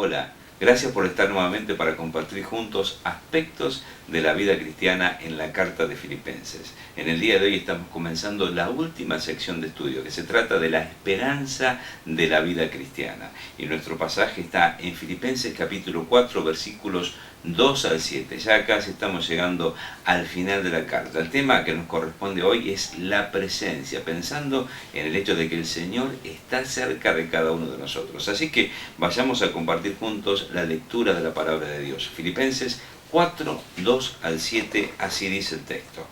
Hola, gracias por estar nuevamente para compartir juntos aspectos de la vida cristiana en la carta de Filipenses. En el día de hoy estamos comenzando la última sección de estudio que se trata de la esperanza de la vida cristiana. Y nuestro pasaje está en Filipenses capítulo 4 versículos 2 al 7. Ya casi estamos llegando al final de la carta. El tema que nos corresponde hoy es la presencia, pensando en el hecho de que el Señor está cerca de cada uno de nosotros. Así que vayamos a compartir juntos la lectura de la palabra de Dios. Filipenses 4, 2 al 7, así dice el texto.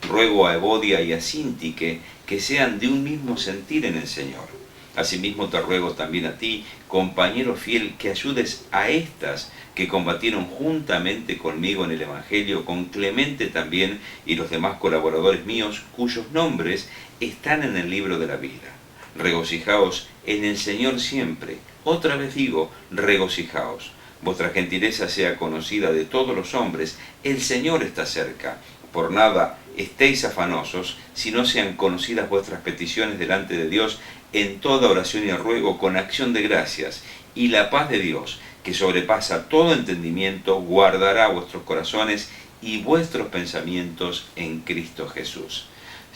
Ruego a Evodia y a Síntique que sean de un mismo sentir en el Señor. Asimismo te ruego también a ti, compañero fiel, que ayudes a estas que combatieron juntamente conmigo en el Evangelio, con Clemente también y los demás colaboradores míos, cuyos nombres están en el libro de la vida. Regocijaos en el Señor siempre. Otra vez digo, regocijaos. Vuestra gentileza sea conocida de todos los hombres. El Señor está cerca. Por nada estéis afanosos, si no sean conocidas vuestras peticiones delante de Dios en toda oración y ruego con acción de gracias. Y la paz de Dios, que sobrepasa todo entendimiento, guardará vuestros corazones y vuestros pensamientos en Cristo Jesús.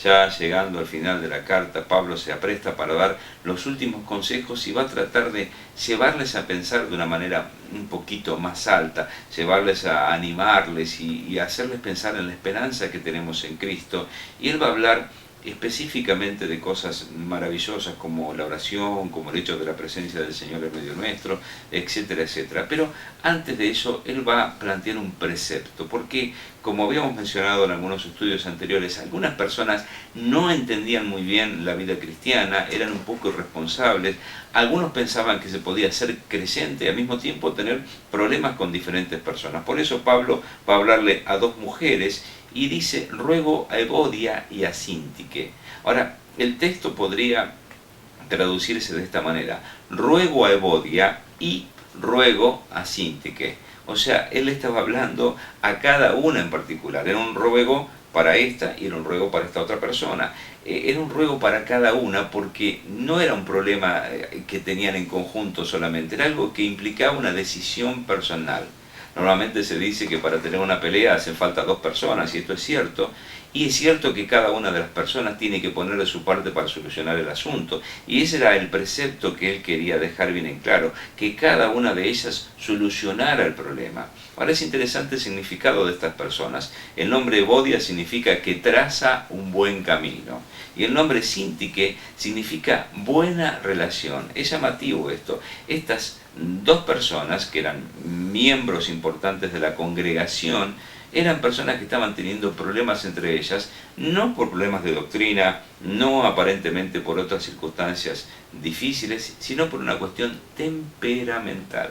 Ya llegando al final de la carta, Pablo se apresta para dar los últimos consejos y va a tratar de llevarles a pensar de una manera un poquito más alta, llevarles a animarles y hacerles pensar en la esperanza que tenemos en Cristo. Y él va a hablar específicamente de cosas maravillosas como la oración, como el hecho de la presencia del Señor en medio nuestro, etcétera, etcétera. Pero antes de eso, él va a plantear un precepto, porque como habíamos mencionado en algunos estudios anteriores, algunas personas no entendían muy bien la vida cristiana, eran un poco irresponsables, algunos pensaban que se podía ser creyente y al mismo tiempo tener problemas con diferentes personas. Por eso Pablo va a hablarle a dos mujeres y dice, ruego a Evodia y a Síntique. Ahora, el texto podría traducirse de esta manera, ruego a Evodia y ruego a Síntique. O sea, él estaba hablando a cada una en particular, era un ruego para esta y era un ruego para esta otra persona. Era un ruego para cada una porque no era un problema que tenían en conjunto solamente, era algo que implicaba una decisión personal. Normalmente se dice que para tener una pelea hacen falta dos personas, y esto es cierto. Y es cierto que cada una de las personas tiene que poner de su parte para solucionar el asunto. Y ese era el precepto que él quería dejar bien en claro, que cada una de ellas solucionara el problema. Ahora es interesante el significado de estas personas. El nombre Evodia significa que traza un buen camino. Y el nombre Síntique significa buena relación. Es llamativo esto. Estas dos personas, que eran miembros importantes de la congregación, eran personas que estaban teniendo problemas entre ellas, no por problemas de doctrina, no aparentemente por otras circunstancias difíciles, sino por una cuestión temperamental.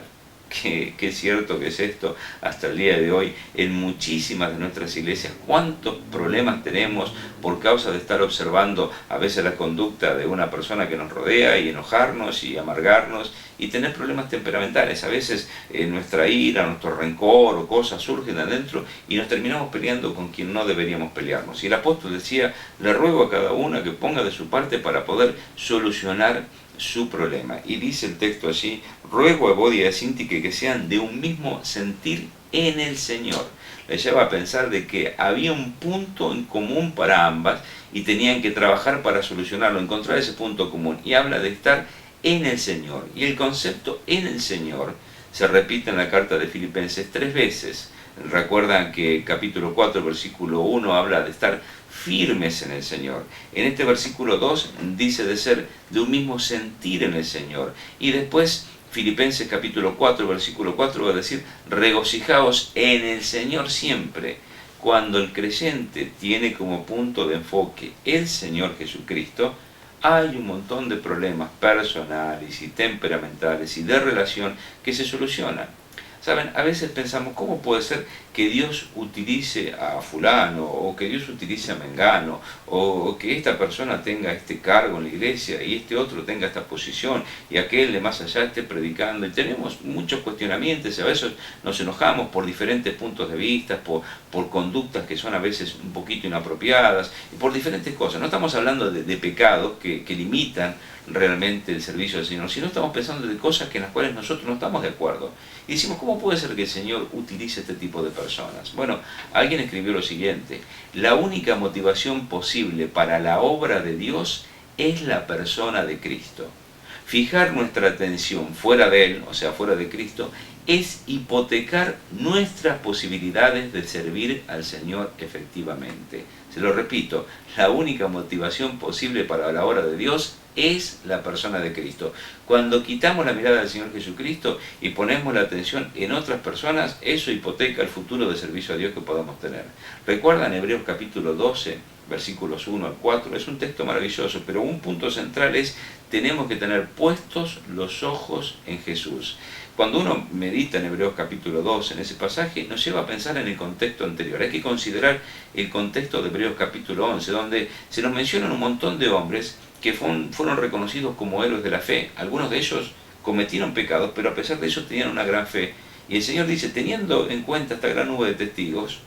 Que es cierto que es esto hasta el día de hoy en muchísimas de nuestras iglesias. ¿Cuántos problemas tenemos por causa de estar observando a veces la conducta de una persona que nos rodea y enojarnos y amargarnos y tener problemas temperamentales? A veces nuestra ira, nuestro rencor o cosas surgen adentro y nos terminamos peleando con quien no deberíamos pelearnos. Y el apóstol decía, le ruego a cada una que ponga de su parte para poder solucionar su problema. Y dice el texto allí, ruego a Evodia y a Síntique que sean de un mismo sentir en el Señor. Les lleva a pensar de que había un punto en común para ambas y tenían que trabajar para solucionarlo, encontrar ese punto común. Y habla de estar en el Señor. Y el concepto en el Señor se repite en la carta de Filipenses 3 veces. Recuerdan que capítulo 4, versículo 1 habla de estar firmes en el Señor. En este versículo 2 dice de ser de un mismo sentir en el Señor. Y después Filipenses capítulo 4, versículo 4 va a decir, regocijaos en el Señor siempre. Cuando el creyente tiene como punto de enfoque el Señor Jesucristo, hay un montón de problemas personales y temperamentales y de relación que se solucionan. Saben, a veces pensamos, ¿cómo puede ser que Dios utilice a fulano, o que Dios utilice a mengano, o que esta persona tenga este cargo en la iglesia, y este otro tenga esta posición, y aquel de más allá esté predicando? Y tenemos muchos cuestionamientos, y a veces nos enojamos por diferentes puntos de vista, por conductas que son a veces un poquito inapropiadas, y por diferentes cosas. No estamos hablando de pecados que limitan realmente el servicio al Señor, sino estamos pensando de cosas en las cuales nosotros no estamos de acuerdo. Y decimos, ¿cómo puede ser que el Señor utilice este tipo de personas? Bueno, alguien escribió lo siguiente: la única motivación posible para la obra de Dios es la persona de Cristo. Fijar nuestra atención fuera de Él, o sea, fuera de Cristo, es hipotecar nuestras posibilidades de servir al Señor efectivamente. Se lo repito, la única motivación posible para la obra de Dios es la persona de Cristo. Cuando quitamos la mirada del Señor Jesucristo y ponemos la atención en otras personas, eso hipoteca el futuro de servicio a Dios que podamos tener. ¿Recuerdan Hebreos capítulo 12, versículos 1 al 4? Es un texto maravilloso, pero un punto central es: tenemos que tener puestos los ojos en Jesús. Cuando uno medita en Hebreos capítulo 2, en ese pasaje, nos lleva a pensar en el contexto anterior. Hay que considerar el contexto de Hebreos capítulo 11, donde se nos mencionan un montón de hombres que fueron reconocidos como héroes de la fe. Algunos de ellos cometieron pecados, pero a pesar de eso tenían una gran fe. Y el Señor dice, teniendo en cuenta esta gran nube de testigos,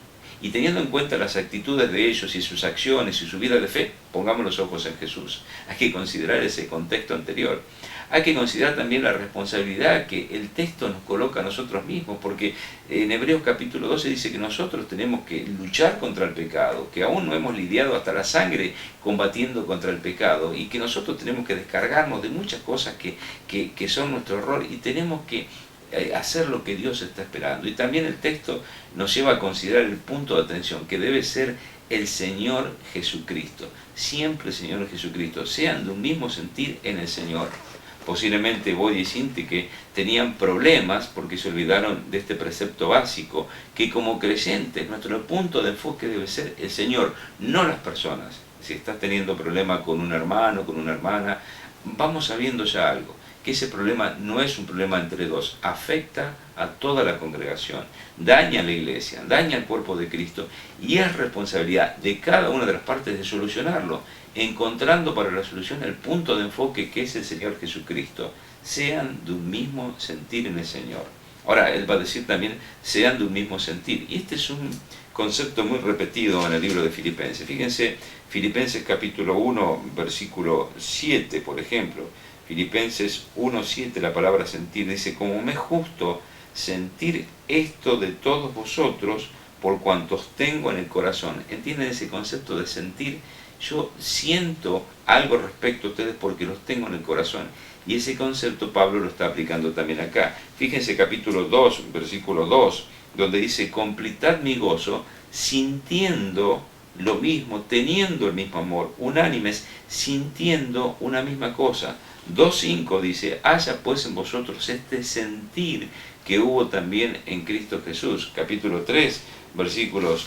y teniendo en cuenta las actitudes de ellos y sus acciones y su vida de fe, pongamos los ojos en Jesús. Hay que considerar ese contexto anterior. Hay que considerar también la responsabilidad que el texto nos coloca a nosotros mismos, porque en Hebreos capítulo 12 dice que nosotros tenemos que luchar contra el pecado, que aún no hemos lidiado hasta la sangre combatiendo contra el pecado, y que nosotros tenemos que descargarnos de muchas cosas que son nuestro error, y tenemos que hacer lo que Dios está esperando. Y también el texto nos lleva a considerar el punto de atención, que debe ser el Señor Jesucristo. Siempre el Señor Jesucristo. Sean de un mismo sentir en el Señor. Posiblemente Boyd y Syntyche tenían problemas porque se olvidaron de este precepto básico, que como creyentes nuestro punto de enfoque debe ser el Señor, no las personas. Si estás teniendo problema con un hermano, con una hermana, vamos sabiendo ya algo, que ese problema no es un problema entre dos, afecta a toda la congregación, daña a la iglesia, daña al cuerpo de Cristo, y es responsabilidad de cada una de las partes de solucionarlo, encontrando para la solución el punto de enfoque que es el Señor Jesucristo. Sean de un mismo sentir en el Señor. Ahora, Él va a decir también, sean de un mismo sentir. Y este es un concepto muy repetido en el libro de Filipenses. Fíjense, Filipenses capítulo 1, versículo 7, por ejemplo. Filipenses 1:7, la palabra sentir, dice, como me es justo sentir esto de todos vosotros, por cuantos tengo en el corazón. ¿Entienden ese concepto de sentir? Yo siento algo respecto a ustedes porque los tengo en el corazón. Y ese concepto Pablo lo está aplicando también acá. Fíjense capítulo 2, versículo 2, donde dice, completad mi gozo sintiendo lo mismo, teniendo el mismo amor, unánimes, sintiendo una misma cosa. 2.5 dice, haya pues en vosotros este sentir que hubo también en Cristo Jesús. Capítulo 3, versículos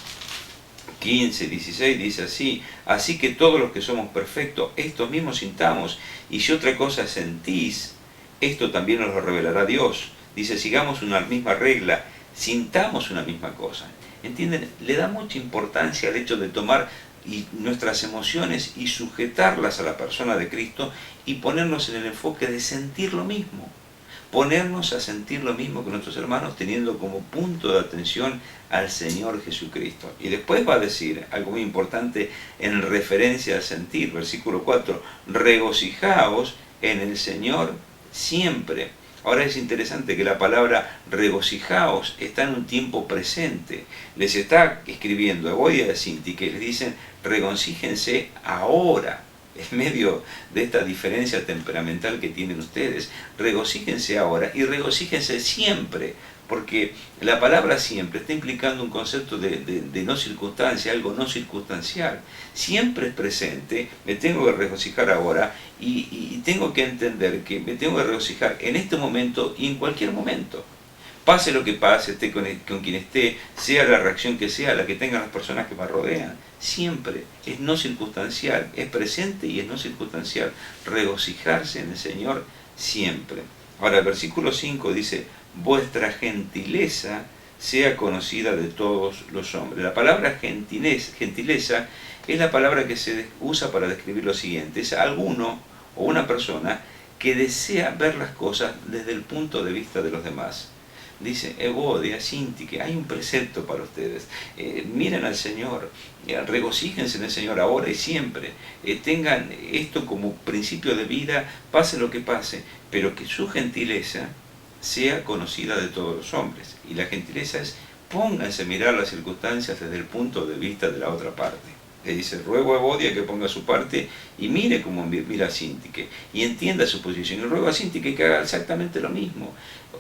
15, 16 dice así, así que todos los que somos perfectos, esto mismo sintamos, y si otra cosa sentís, esto también nos lo revelará Dios. Dice, sigamos una misma regla, sintamos una misma cosa. ¿Entienden? Le da mucha importancia al hecho de tomar nuestras emociones y sujetarlas a la persona de Cristo y ponernos en el enfoque de sentir lo mismo. Ponernos a sentir lo mismo que nuestros hermanos, teniendo como punto de atención al Señor Jesucristo. Y después va a decir algo muy importante en referencia al sentir, versículo 4, regocijaos en el Señor siempre. Ahora es interesante que la palabra regocijaos está en un tiempo presente. Les está escribiendo a Boyd y a Syntyche, que les dicen regocíjense ahora. En medio de esta diferencia temperamental que tienen ustedes, regocíjense ahora y regocíjense siempre, porque la palabra siempre está implicando un concepto de no circunstancia, algo no circunstancial. Siempre es presente, me tengo que regocijar ahora y tengo que entender que me tengo que regocijar en este momento y en cualquier momento. Pase lo que pase, esté con quien esté, sea la reacción que sea, la que tengan las personas que me rodean, siempre es no circunstancial, es presente y es no circunstancial. Regocijarse en el Señor siempre. Ahora el versículo 5 dice, vuestra gentileza sea conocida de todos los hombres. La palabra gentileza es la palabra que se usa para describir lo siguiente, es alguno o una persona que desea ver las cosas desde el punto de vista de los demás. dice Evodia, Sintique, hay un precepto para ustedes. Miren al Señor, regocíjense en el Señor ahora y siempre. Tengan esto como principio de vida, pase lo que pase, pero que su gentileza sea conocida de todos los hombres. Y la gentileza es, pónganse a mirar las circunstancias desde el punto de vista de la otra parte. Le dice, ruego a Evodia que ponga su parte y mire como mira a Sintique y entienda su posición. Y ruego a Sintique que haga exactamente lo mismo.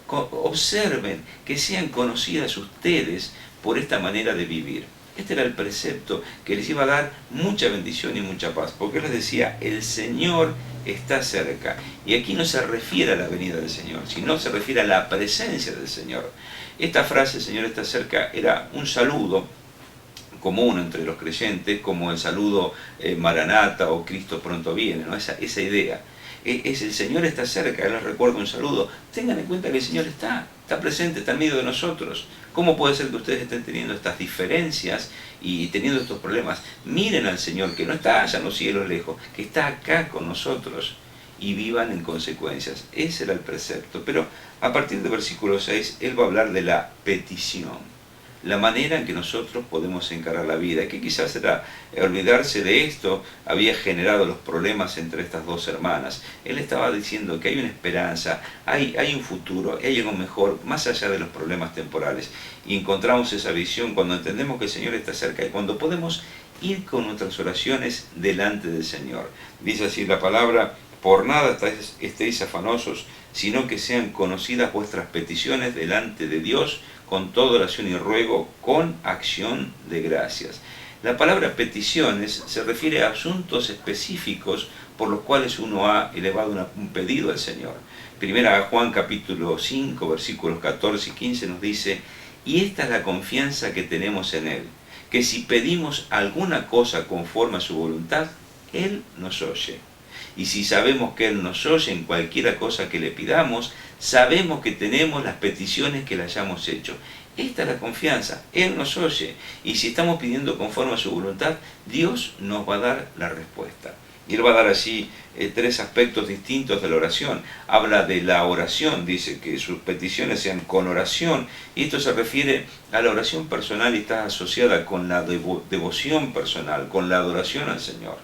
Observen, que sean conocidas ustedes por esta manera de vivir. Este era el precepto que les iba a dar mucha bendición y mucha paz, porque les decía, el Señor está cerca. Y aquí no se refiere a la venida del Señor, sino se refiere a la presencia del Señor. Esta frase, el Señor está cerca, era un saludo común entre los creyentes, como el saludo Maranata o Cristo pronto viene, ¿no? Esa idea. Es el Señor está cerca, Él les recuerda un saludo. Tengan en cuenta que el Señor está presente, está en medio de nosotros. ¿Cómo puede ser que ustedes estén teniendo estas diferencias y teniendo estos problemas? Miren al Señor, que no está allá en los cielos lejos, que está acá con nosotros, y vivan en consecuencias. Ese era el precepto. Pero a partir del versículo 6, Él va a hablar de la petición. La manera en que nosotros podemos encarar la vida, que quizás era olvidarse de esto, había generado los problemas entre estas dos hermanas. Él estaba diciendo que hay una esperanza, hay un futuro, hay algo mejor, más allá de los problemas temporales. Y encontramos esa visión cuando entendemos que el Señor está cerca y cuando podemos ir con nuestras oraciones delante del Señor. Dice así la palabra, por nada estéis afanosos, sino que sean conocidas vuestras peticiones delante de Dios, con toda oración y ruego, con acción de gracias. La palabra peticiones se refiere a asuntos específicos por los cuales uno ha elevado un pedido al Señor. Primera Juan capítulo 5, versículos 14 y 15 nos dice, y esta es la confianza que tenemos en Él, que si pedimos alguna cosa conforme a su voluntad, Él nos oye. Y si sabemos que Él nos oye en cualquiera cosa que le pidamos, sabemos que tenemos las peticiones que le hayamos hecho. Esta es la confianza, Él nos oye. Y si estamos pidiendo conforme a su voluntad, Dios nos va a dar la respuesta. Y Él va a dar así tres aspectos distintos de la oración. Habla de la oración, dice que sus peticiones sean con oración. Y esto se refiere a la oración personal y está asociada con la devoción personal, con la adoración al Señor.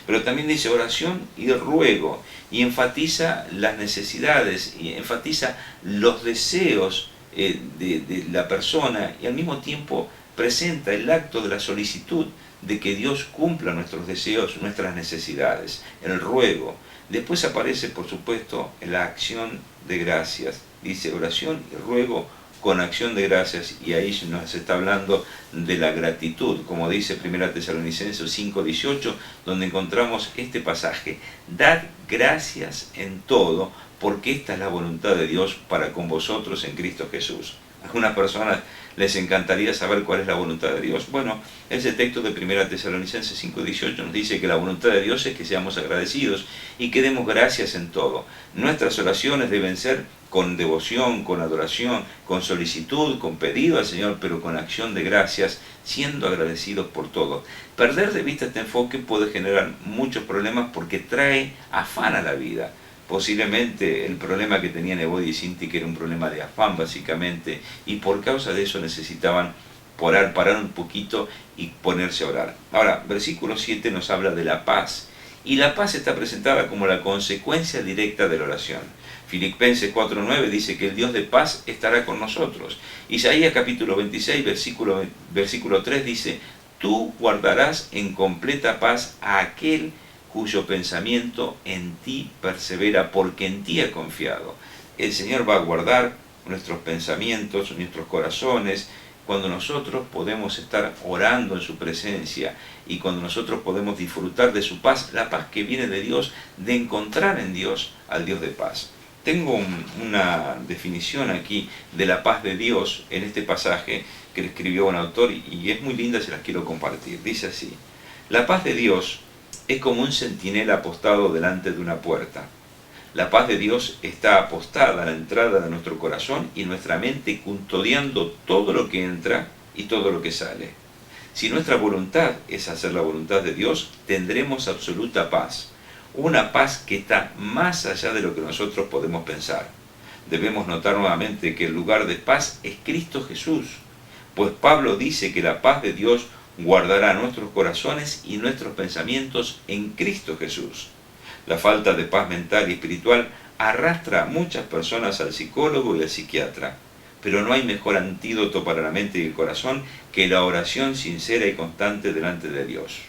Pero también dice oración y ruego, y enfatiza las necesidades, y enfatiza los deseos de la persona, y al mismo tiempo presenta el acto de la solicitud de que Dios cumpla nuestros deseos, nuestras necesidades, el ruego. Después aparece, por supuesto, la acción de gracias. Dice oración y ruego con acción de gracias, y ahí nos está hablando de la gratitud, como dice 1 Tesalonicenses 5:18, donde encontramos este pasaje, dad gracias en todo, porque esta es la voluntad de Dios para con vosotros en Cristo Jesús. A algunas personas les encantaría saber cuál es la voluntad de Dios. Bueno, ese texto de 1 Tesalonicenses 5:18 nos dice que la voluntad de Dios es que seamos agradecidos y que demos gracias en todo. Nuestras oraciones deben ser con devoción, con adoración, con solicitud, con pedido al Señor, pero con acción de gracias, siendo agradecidos por todo. Perder de vista este enfoque puede generar muchos problemas porque trae afán a la vida. Posiblemente el problema que tenían Evodia y Sintique era un problema de afán básicamente, y por causa de eso necesitaban parar un poquito y ponerse a orar. Ahora, versículo 7 nos habla de la paz, y la paz está presentada como la consecuencia directa de la oración. Filipenses 4:9 dice que el Dios de paz estará con nosotros. Isaías capítulo 26, versículo 3 dice, tú guardarás en completa paz a aquel cuyo pensamiento en ti persevera, porque en ti ha confiado. El Señor va a guardar nuestros pensamientos, nuestros corazones, cuando nosotros podemos estar orando en su presencia y cuando nosotros podemos disfrutar de su paz, la paz que viene de Dios, de encontrar en Dios al Dios de paz. Tengo una definición aquí de la paz de Dios en este pasaje que le escribió un autor y es muy linda, se las quiero compartir. Dice así, la paz de Dios es como un centinela apostado delante de una puerta. La paz de Dios está apostada a la entrada de nuestro corazón y nuestra mente, custodiando todo lo que entra y todo lo que sale. Si nuestra voluntad es hacer la voluntad de Dios, tendremos absoluta paz. Una paz que está más allá de lo que nosotros podemos pensar. debemos notar nuevamente que el lugar de paz es Cristo Jesús, pues Pablo dice que la paz de Dios guardará nuestros corazones y nuestros pensamientos en Cristo Jesús. La falta de paz mental y espiritual arrastra a muchas personas al psicólogo y al psiquiatra, pero no hay mejor antídoto para la mente y el corazón que la oración sincera y constante delante de Dios.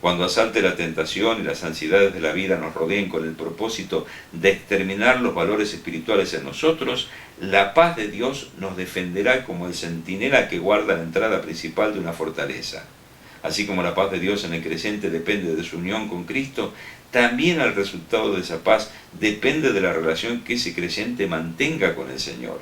Cuando asalte la tentación y las ansiedades de la vida nos rodeen con el propósito de exterminar los valores espirituales en nosotros, la paz de Dios nos defenderá como el centinela que guarda la entrada principal de una fortaleza. Así como la paz de Dios en el creyente depende de su unión con Cristo, también el resultado de esa paz depende de la relación que ese creyente mantenga con el Señor.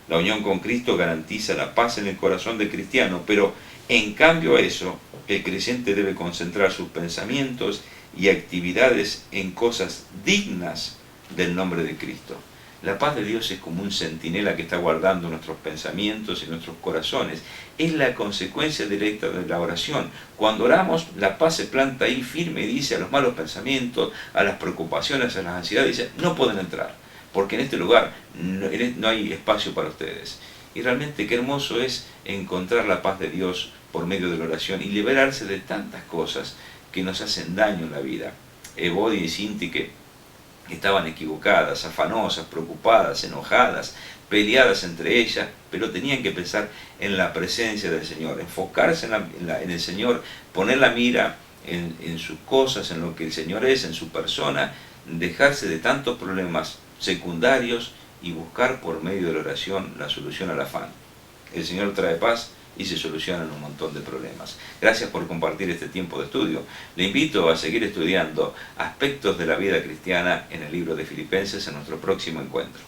La unión con Cristo garantiza la paz en el corazón del cristiano, pero en cambio a eso, el creyente debe concentrar sus pensamientos y actividades en cosas dignas del nombre de Cristo. La paz de Dios es como un centinela que está guardando nuestros pensamientos y nuestros corazones. Es la consecuencia directa de la oración. Cuando oramos, la paz se planta ahí firme y dice a los malos pensamientos, a las preocupaciones, a las ansiedades, dice, no pueden entrar, porque en este lugar no hay espacio para ustedes. Y realmente qué hermoso es encontrar la paz de Dios por medio de la oración y liberarse de tantas cosas que nos hacen daño en la vida. Evodia y Sintique estaban equivocadas, afanosas, preocupadas, enojadas, peleadas entre ellas, pero tenían que pensar en la presencia del Señor, enfocarse en el Señor, poner la mira en sus cosas, en lo que el Señor es, en su persona, dejarse de tantos problemas secundarios y buscar por medio de la oración la solución al afán. El Señor trae paz y se solucionan un montón de problemas. Gracias por compartir este tiempo de estudio. Le invito a seguir estudiando aspectos de la vida cristiana en el libro de Filipenses en nuestro próximo encuentro.